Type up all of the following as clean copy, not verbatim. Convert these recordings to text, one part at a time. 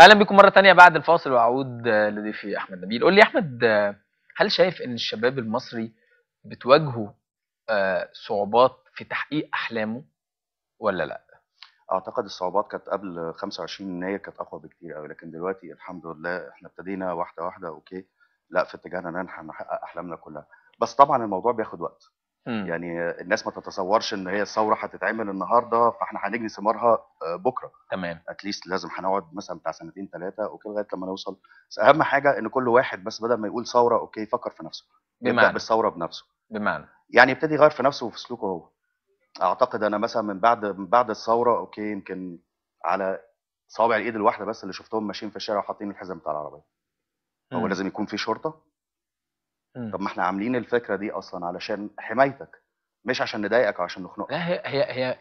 اهلا بكم مره تانية بعد الفاصل، واعود لضيفي احمد نبيل. قول لي يا احمد، هل شايف ان الشباب المصري بتواجهه صعوبات في تحقيق احلامه ولا لا؟ اعتقد الصعوبات كانت قبل 25 يناير كانت اقوى بكتير قوي، لكن دلوقتي الحمد لله احنا ابتدينا واحده واحده. اوكي، لا في اتجاهنا ان احنا نحقق احلامنا كلها، بس طبعا الموضوع بياخد وقت. امم. يعني الناس ما تتصورش ان هي الثوره هتتعمل النهارده فاحنا هنجني ثمارها بكره. تمام. اتليست لازم هنقعد مثلا بتاع سنتين ثلاثه اوكي لغايه لما نوصل. بس اهم حاجه ان كل واحد بس بدل ما يقول ثوره اوكي يفكر في نفسه، يبدا بمعنى بالثوره بنفسه. بمعنى يعني يبتدي يغير في نفسه وفي سلوكه هو. اعتقد انا مثلا من بعد الثوره اوكي يمكن على صوابع الايد الواحده بس اللي شفتهم ماشيين في الشارع وحاطين الحزام بتاع العربيه. هو امم. لازم يكون في شرطه؟ امم. طب ما احنا عاملين الفكره دي اصلا علشان حمايتك، مش عشان نضايقك او عشان نخنقك. لا،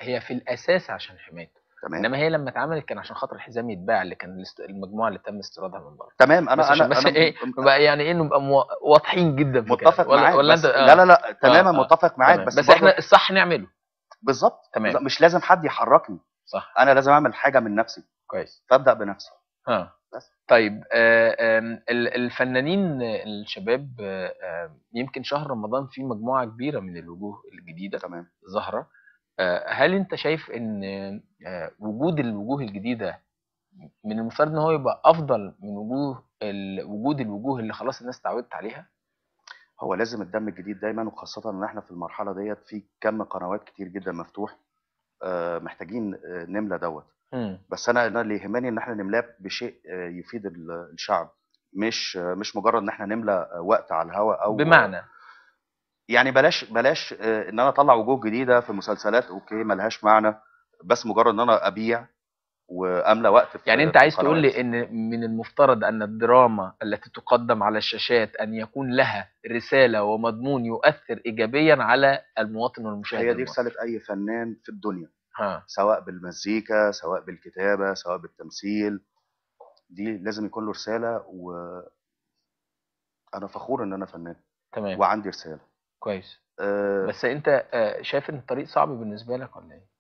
هي في الاساس عشان حمايته. تمام. انما هي لما اتعملت كان عشان خاطر الحزام يتباع، اللي كان المجموعه اللي تم استيرادها من بره. تمام. بس انا عشان انا بس انا ايه نبقى يعني ايه نبقى واضحين جدا في كلامنا، متفق معاك، ولا انت؟ بس لا لا لا تماما متفق معاك، تمام، بس بس احنا برضه الصح نعمله. بالظبط تمام. مش لازم حد يحركني. صح. انا لازم اعمل حاجه من نفسي، كويس. فابدا بنفسي. ها. بس طيب، الفنانين الشباب، يمكن شهر رمضان فيه مجموعة كبيرة من الوجوه الجديدة تمام. ظاهرة. هل انت شايف ان وجود الوجوه الجديدة من المفترض ان هو يبقى افضل من وجود الوجوه اللي خلاص الناس اتعودت عليها؟ هو لازم الدم الجديد دايما، وخاصه ان احنا في المرحله ديت في كم قنوات كتير جدا مفتوح. محتاجين نملى دوت. امم. بس انا اللي يهمني ان احنا نملاه بشيء يفيد الشعب، مش مجرد ان احنا نملى وقت على الهواء او بمعنى. يعني بلاش ان انا اطلع وجوه جديده في مسلسلات اوكي ملهاش معنى، بس مجرد ان انا ابيع واملى وقت يعني في انت في عايز تقول القنوات. لي ان من المفترض ان الدراما التي تقدم على الشاشات ان يكون لها رسالة ومضمون يؤثر ايجابيا على المواطن والمشاهد هي دي رساله المصري؟ اي فنان في الدنيا، ها. سواء بالمزيكا سواء بالكتابه سواء بالتمثيل. دي لازم يكون له رساله، وانا فخور ان انا فنان تمام. وعندي رساله. كويس. آه، بس انت شايف ان الطريق صعب بالنسبة لك ولا ايه؟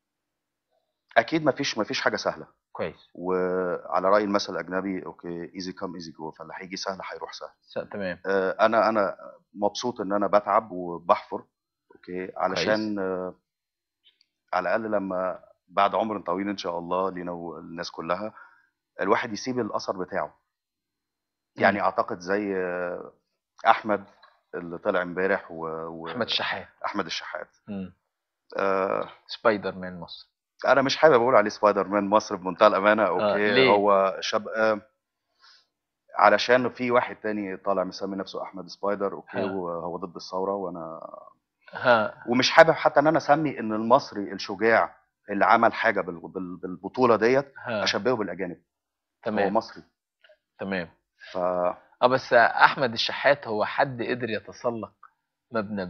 اكيد مفيش حاجه سهله، كويس. وعلى راي المثل الاجنبي اوكي ايزي كام ايزي جو، فاللي هيجي سهل هيروح سهل. تمام. انا مبسوط ان انا بتعب وبحفر اوكي كويس. علشان على الاقل لما بعد عمر طويل ان شاء الله لينا والناس كلها الواحد يسيب الاثر بتاعه. امم. يعني اعتقد زي احمد اللي طلع امبارح احمد الشحات. واحمد الشحات. امم. آه، سبايدر مان مصر. انا مش حابب اقول عليه سبايدر مان مصر بمنتهى الامانه. اوكي ليه؟ هو شاب علشان في واحد تاني طالع مسمي نفسه احمد سبايدر اوكي ها. وهو ضد الثوره، وانا ها. ومش حابب حتى ان انا اسمي ان المصري الشجاع اللي عمل حاجه بالبطوله ديت ها. اشبهه بالاجانب. هو تمام. مصري. تمام. ف بس احمد الشحات هو حد قدر يتسلق مبنى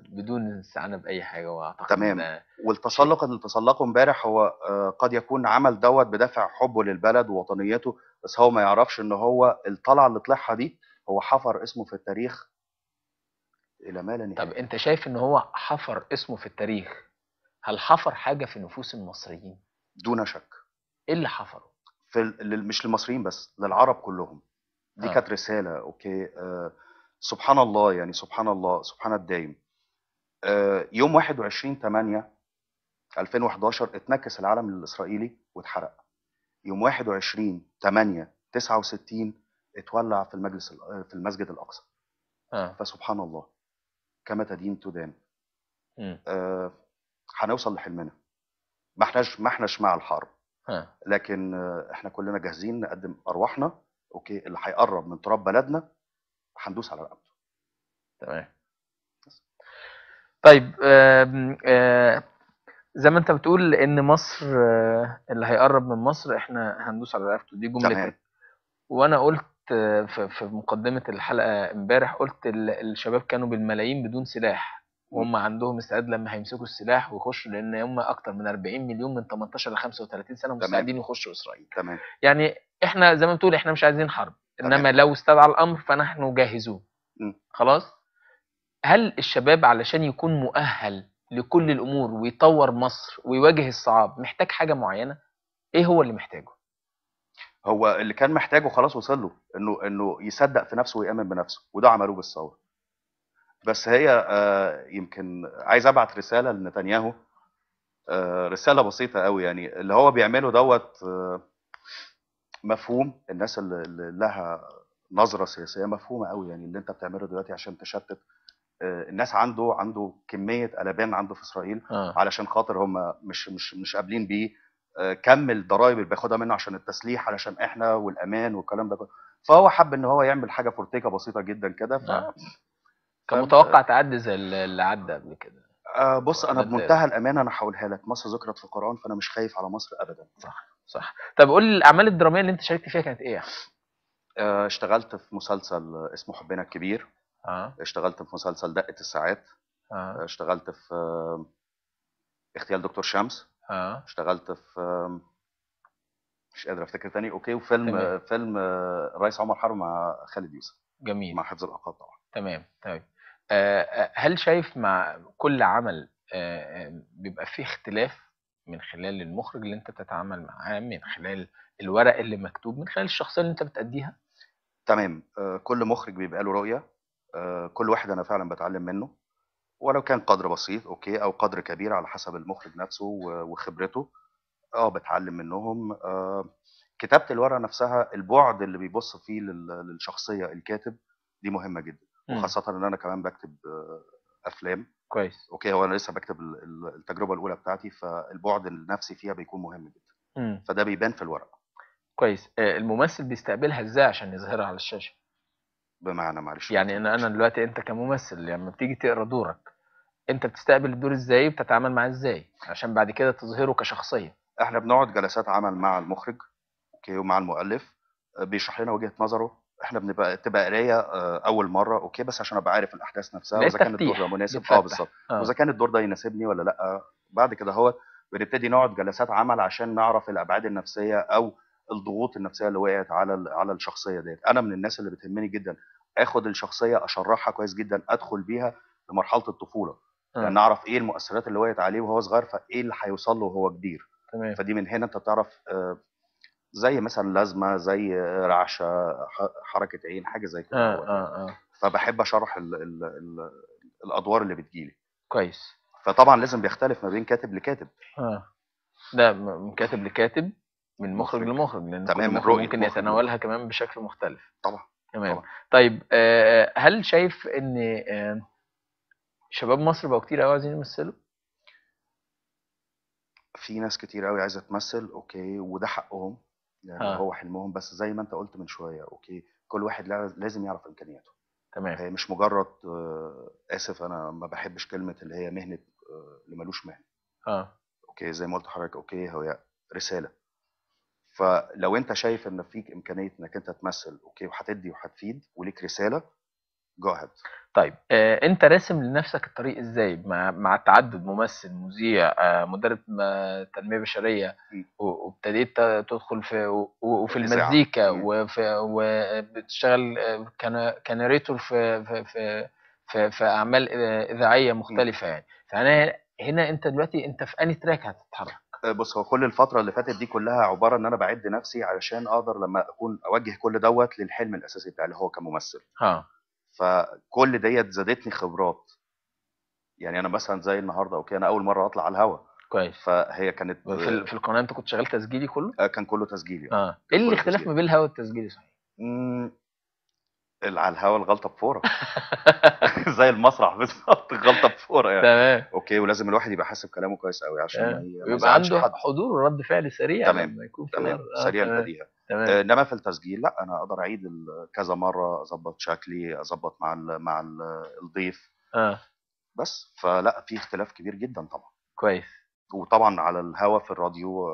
بدون استعانة بأي حاجة، واعتقد ان تمام. ده شيء. والتسلق اللي تسلقه امبارح هو قد يكون عمل دوت بدافع حبه للبلد ووطنيته، بس هو ما يعرفش ان هو الطلعه اللي طلعها دي هو حفر اسمه في التاريخ الى ما لا طب نهايه. انت شايف ان هو حفر اسمه في التاريخ؟ هل حفر حاجة في نفوس المصريين؟ دون شك. ايه اللي حفره؟ مش للمصريين بس للعرب كلهم. دي ها. كانت رساله اوكي. سبحان الله، يعني سبحان الله سبحان الدايم. يوم 21/8 2011 اتنكس العلم الاسرائيلي واتحرق. يوم 21/8/69 اتولع في المسجد الاقصى. ها. فسبحان الله كما تدين تدان. مم. آه، هنوصل لحلمنا. ما احناش مع الحرب، ها. لكن احنا كلنا جاهزين نقدم ارواحنا. اوكي اللي هيقرب من تراب بلدنا هندوس على رقبته. تمام. طيب، زي ما انت بتقول ان مصر، اللي هيقرب من مصر احنا هندوس على رقبته، دي تمام. جملتك. وانا قلت في مقدمة الحلقة امبارح، قلت الشباب كانوا بالملايين بدون سلاح، م. وهم عندهم استعداد لما هيمسكوا السلاح ويخشوا، لان هم اكتر من 40 مليون من 18 ل 35 سنة تمام. مستعدين يخشوا اسرائيل. تمام. يعني احنا زي ما بتقول احنا مش عايزين حرب، تمام. انما لو استدعى الامر فنحن جاهزون. م. خلاص. هل الشباب علشان يكون مؤهل لكل الامور ويطور مصر ويواجه الصعاب محتاج حاجة معينة؟ ايه هو اللي محتاجه؟ هو اللي كان محتاجه خلاص وصل له، انه يصدق في نفسه ويامن بنفسه، وده عملوه بالثوره. بس هي يمكن عايز ابعت رساله لنتنياهو، رساله بسيطه قوي، يعني اللي هو بيعمله دوت مفهوم. الناس اللي لها نظره سياسيه مفهومه قوي، يعني اللي انت بتعمله دلوقتي عشان تشتت الناس. عنده كميه قلبان عنده في اسرائيل، اه علشان خاطر هم مش قابلين بيه كم الضرايب اللي بياخدها منه عشان التسليح، علشان احنا والامان والكلام ده كله. فهو حب ان هو يعمل حاجه فورتيكا بسيطه جدا كده. اه كان فاهم. متوقع تعدي زي اللي عدى قبل كده، بص، انا ولا انت إيه رأيك؟ بمنتهى الامانه انا هقولها لك، مصر ذكرت في القران، فانا مش خايف على مصر ابدا. صح صح. طب قول لي الاعمال الدراميه اللي انت شاركت فيها كانت ايه؟ اشتغلت في مسلسل اسمه حبنا الكبير، اه اشتغلت في مسلسل دقة الساعات، اه اشتغلت في اغتيال دكتور شمس، اه اشتغلت في مش قادر افتكر تاني. اوكي. وفيلم تمام فيلم الرئيس عمر حرب مع خالد يوسف، جميل مع حفظ الالقاب طبعا. تمام طيب. هل شايف مع كل عمل بيبقى فيه اختلاف من خلال المخرج اللي انت بتتعامل معاه، من خلال الورق اللي مكتوب، من خلال الشخصيه اللي انت بتأديها؟ تمام. كل مخرج بيبقى له رؤيه، كل واحد انا فعلا بتعلم منه، ولو كان قدر بسيط اوكي او قدر كبير على حسب المخرج نفسه وخبرته. بتعلم منهم. كتابة الورقة نفسها، البعد اللي بيبص فيه للشخصية الكاتب، دي مهمة جدا. امم وخاصة ان انا كمان بكتب افلام. كويس. اوكي. هو انا لسه بكتب التجربة الاولى بتاعتي، فالبعد النفسي فيها بيكون مهم جدا، امم فده بيبان في الورقة. كويس. الممثل بيستقبلها ازاي عشان يظهرها على الشاشه؟ بمعنى معلش ما يعني انا فهمتكش. دلوقتي انت كممثل لما بتيجي تقرا دورك، انت بتستقبل الدور ازاي، بتتعامل معاه ازاي عشان بعد كده تظهره كشخصيه؟ احنا بنقعد جلسات عمل مع المخرج، اوكي، ومع المؤلف، بيشرح لنا وجهة نظره. احنا تبقى قرايه اول مره، اوكي، بس عشان ابقى عارف الاحداث نفسها اللي هي واذا كان الدور ده التفتيح، مناسب. بالظبط. بتفتح واذا كان الدور ده يناسبني ولا لا. بعد كده هو بنبتدي نقعد جلسات عمل عشان نعرف الابعاد النفسيه او الضغوط النفسيه اللي وقعت على الشخصيه ديت. انا من الناس اللي بتهمني جدا اخد الشخصيه اشرحها كويس جدا، ادخل بيها لمرحله الطفوله، لان اه اعرف ايه المؤثرات اللي وقعت عليه وهو صغير، فايه اللي هيوصل له وهو كبير. تمام فدي من هنا انت بتعرف زي مثلا لازمه، زي رعشه، حركه عين، حاجه زي كده اه هو اه يعني. اه فبحب اشرح الادوار اللي بتجيلي. كويس. فطبعا لازم بيختلف ما بين كاتب لكاتب. اه ده من كاتب لكاتب، من مخرج مخرج. لمخرج، لان كل تمام، من مخرج رؤيه ممكن مخرج يتناولها لمخرج. كمان بشكل مختلف. طبعا. تمام طبعا. طيب. هل شايف ان شباب مصر بقوا كتير قوي عايزين يمثلوا؟ في ناس كتير قوي عايزه تمثل، اوكي، وده حقهم، يعني ها وهو حلمهم. بس زي ما انت قلت من شويه، اوكي، كل واحد لازم يعرف امكانياته. تمام هي مش مجرد اسف، انا ما بحبش كلمه اللي هي مهنه اللي ملوش مهنه. ها اوكي. زي ما قلت لحضرتك، اوكي، هي رساله. فلو انت شايف ان فيك امكانيه انك انت تمثل، اوكي، وهتدي وهتفيد وليك رساله، جو اهيد. طيب. انت راسم لنفسك الطريق ازاي مع التعدد، ممثل، مذيع، مدرب تنمية بشرية، وابتديت تدخل وفي الاذاعه. المزيكا، وبتشتغل كناريتور في اعمال اذاعية مختلفة يعني. فانا هنا انت دلوقتي انت في انهي تراك هتتحرك؟ بص، هو كل الفتره اللي فاتت دي كلها عباره ان انا بعد نفسي علشان اقدر لما اكون اوجه كل دوت للحلم الاساسي بتاعي اللي هو كممثل. ها فكل ديت زادتني خبرات. يعني انا مثلا زي النهارده، اوكي، انا اول مره اطلع على الهوا. كويس. فهي كانت في القناة انت كنت شغال تسجيلي كله؟ كان كله تسجيلي. اه ايه كان كله الاختلاف ما تسجيلي. بين الهوا والتسجيلي صحيح؟ مم، على الهوا الغلطه بفوره. زي المسرح بالظبط، غلطه بفوره يعني. تمام اوكي. ولازم الواحد يبقى حاسب كلامه كويس قوي عشان ما ويبقى يزعلش عنده حد. حضور ورد فعل سريع تمام. لما يكون في تمام. ضرر. سريع تمام البديهه. تمام انما في التسجيل لا، انا اقدر اعيد كذا مره، اظبط شكلي، اظبط الضيف. اه بس فلا، في اختلاف كبير جدا طبعا. كويس. وطبعا على الهوا في الراديو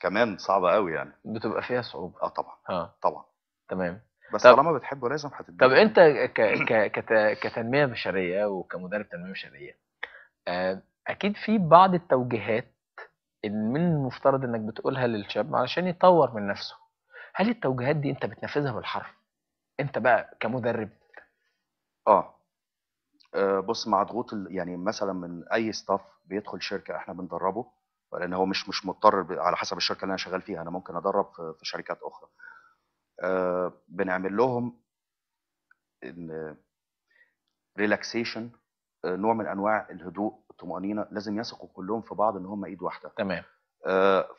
كمان صعبه قوي يعني. بتبقى فيها صعوبة. اه طبعا. اه طبعا. تمام. بس طب طالما بتحبه لازم طب هتديله انت يعني. كتنمية بشرية وكمدرب تنمية بشرية، اكيد في بعض التوجيهات اللي من المفترض انك بتقولها للشاب علشان يطور من نفسه. هل التوجيهات دي انت بتنفذها بالحرف انت بقى كمدرب؟ اه. بص، مع ضغوط يعني مثلا من اي ستاف بيدخل شركه احنا بندربه، لان هو مش مضطر على حسب الشركه اللي انا شغال فيها، انا ممكن ادرب في شركات اخرى. بنعمل لهم ريلاكسيشن، نوع من انواع الهدوء، الطمانينه، لازم يثقوا كلهم في بعض ان هم ايد واحده. تمام.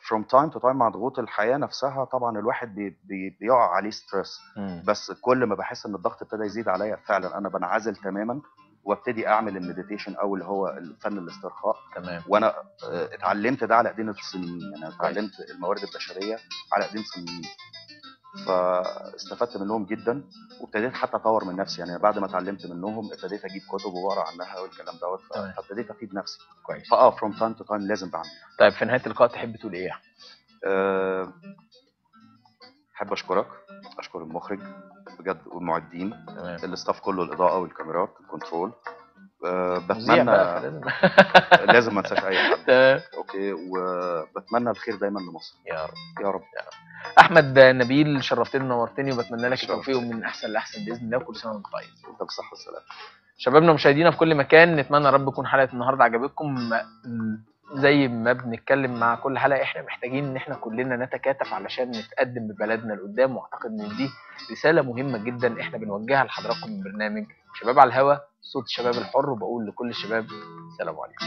فروم تايم تو تايم مع ضغوط الحياه نفسها طبعا الواحد بيقع عليه ستريس، بس كل ما بحس ان الضغط ابتدى يزيد عليا فعلا انا بنعزل تماما وابتدي اعمل المديتيشن او اللي هو فن الاسترخاء. تمام. وانا اتعلمت ده على ايدين الصينيين، يعني أنا كويس. اتعلمت الموارد البشريه على ايدين الصينيين، فاستفدت منهم جدا وابتديت حتى اطور من نفسي. يعني بعد ما اتعلمت منهم ابتديت اجيب كتب واقرا عنها والكلام دوت، تمام. فابتديت افيد نفسي. كويس. فروم تايم تو تايم لازم بعمل. طيب في نهايه اللقاء تحب تقول ايه يا احمد؟ احب اشكرك، اشكر المخرج بجد والمعدين، تمام. الاستاف كله، الاضاءه والكاميرات الكنترول. مذيع بتمنى بقى فلازم لازم ما انساش اي حد. تمام. اوكي، وبتمنى الخير دايما لمصر. يا رب. يا رب. يا رب. احمد نبيل، شرفتني ونورتني، وبتمنى لك شرف التوفيق ليا. ومن احسن لاحسن باذن الله، وكل سنه وانت طيب. انت بالصحه والسلامه. شبابنا ومشاهدينا في كل مكان، نتمنى يا رب تكون حلقه النهارده عجبتكم. زي ما بنتكلم مع كل حلقه، احنا محتاجين ان احنا كلنا نتكاتف علشان نتقدم ببلدنا لقدام، واعتقد ان دي رساله مهمه جدا احنا بنوجهها لحضراتكم من برنامج شباب على الهوا، صوت الشباب الحر، وبقول لكل الشباب سلام عليكم.